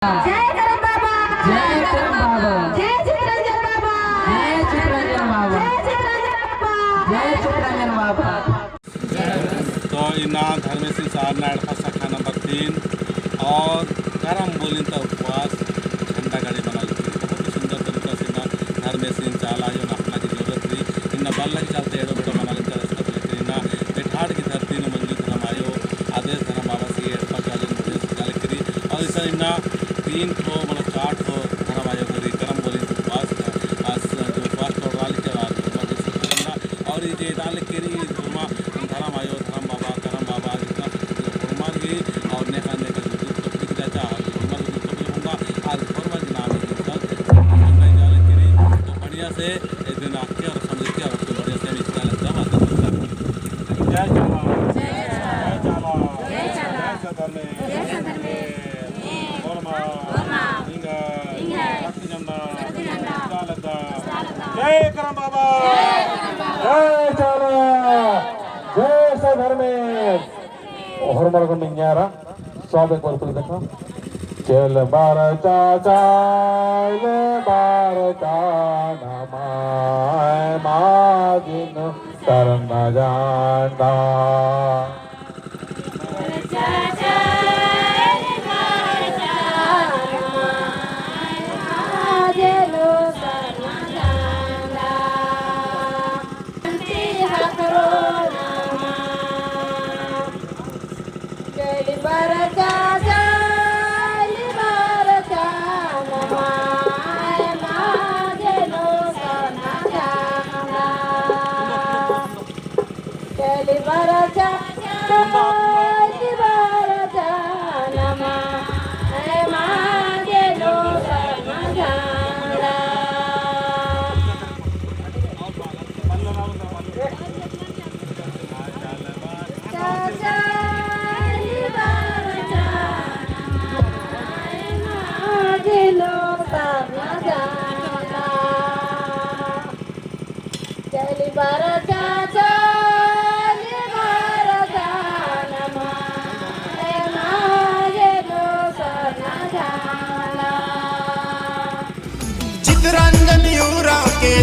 जय करम बाबा, जय करम बाबा, जय चित्रंजन बाबा, जय चित्रंजन बाबा, जय चित्रंजन बाबा, जय चित्रंजन बाबा। तो इना धर्मेश सिंह साहब नाड़का शाखा नंबर 3 और करम बोलिंता उपवास झंडा गाड़ी बना ली बहुत ही सुंदर तरीका से इना धर्मेश सिंह चाला जो अपना की जरूरत थी इन्ना बल लग चलते एड़ो बेटो बना लेता रास्ता लेकिन इना बेठाड़ की धरती ने मंजूर धर्म आयो आदेश धर्म बाबा से एड़पा चालन प्रदेश गाल करी और इस इन्ना 3 को मतलब 4 को धर्म आयो करी करम बोलिंता उपवास जो उपवास तो वाल के बाद और ये डाल करी धर्म आयो धर्म बाबा जितना फॉर्मर भी और नेका नेका जो तो जाता है फॉर्मर जो तो होगा आज फॉर्मर के नाम है नहीं जाले करी तो बढ़िया से एक दिन आके और समझ के और बढ़िया से इसका जमा जय जमा जय जमा जय सदर में जय करम बाबा जय चला जय सदर में हरमर को निन्यारा सब एक बार पुलिस देखो चल बारता नमाय माजिन करना जानता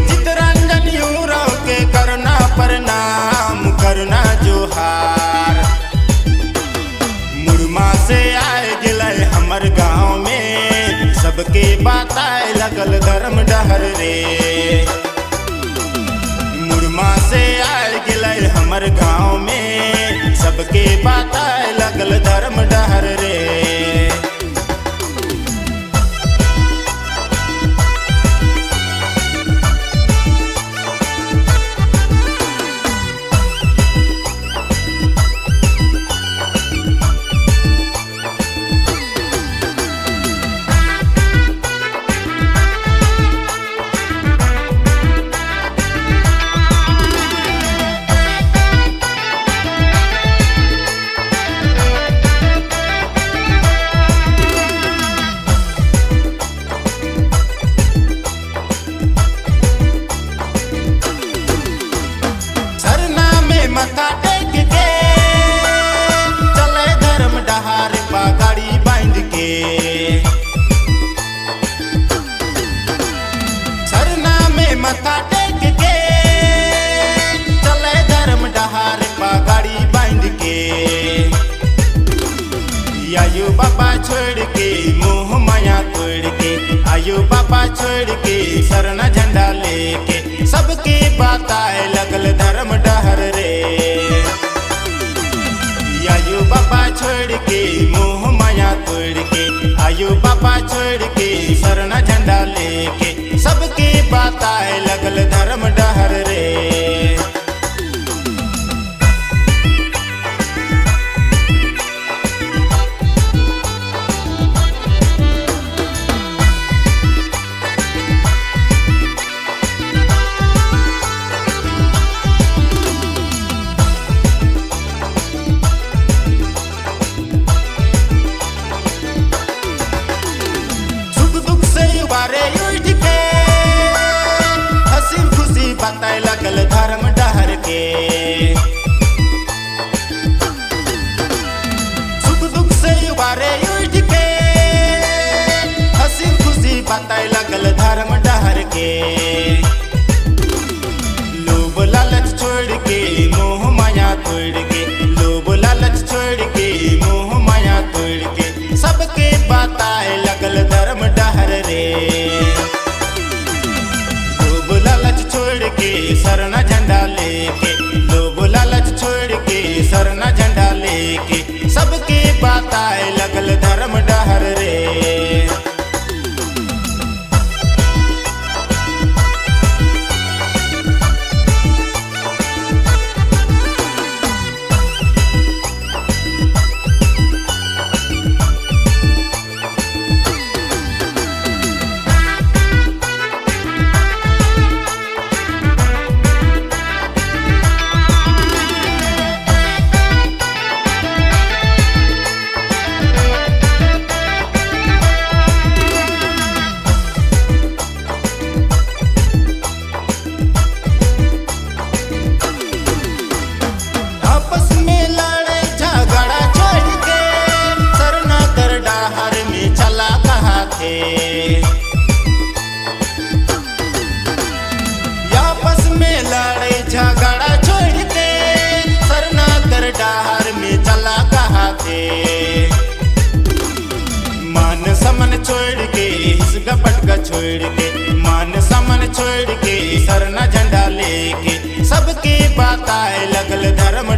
चितरंजन यूरो के करना प्रणाम करना जोहार मुरमा से आए गिलय हमर गाँव में सबके बताए लगल धर्म डहर रे मुरमा से आए गिलय हमर गाँव में सबके बताए लगल धर्म डहर रे मथा टेक के चले धर्म डहार पगाड़ी बांध के सरना में मथा टेक के चले धर्म डहार पगाड़ी बांध के आयु बाबा छोड़ के मोह माया तोड़ के आयु बाबा छोड़ के सरना झंडा लेके सबके बताए लगल धर्म डहर रे आयु बाबा छोड़ के मोह माया तोड़ के आयु बाबा छोड़ के सरना झंडा लेके सबके बताए लगल धर्म डहर रे बारे उठ के हंसी खुशी बताए बताए लगल धर्म डहर के। लोभ लालच छोड़ के मोह माया तोड़ के, लोभ लालच छोड़ के मोह माया तोड़ के, सबके बताए लगल धर्म डहर रे। लोभ लालच छोड़ के सरना झंडा लेके, लोभ लालच छोड़ के सरना झंडा लेके, सबके बताए लगल धर्म डहर रे। आपस में लड़े झगड़ा छोड़ के सरना कर डहर में चला कहा थे। आपस में लड़े झगड़ा छोड़ के सरना कर डहर में चला कहा थे। मान समन छोड़ के हिस्सा पटका छोड़ के, मान समन छोड़ के सरना झंडा लेके, सबके बताए लगल धर्म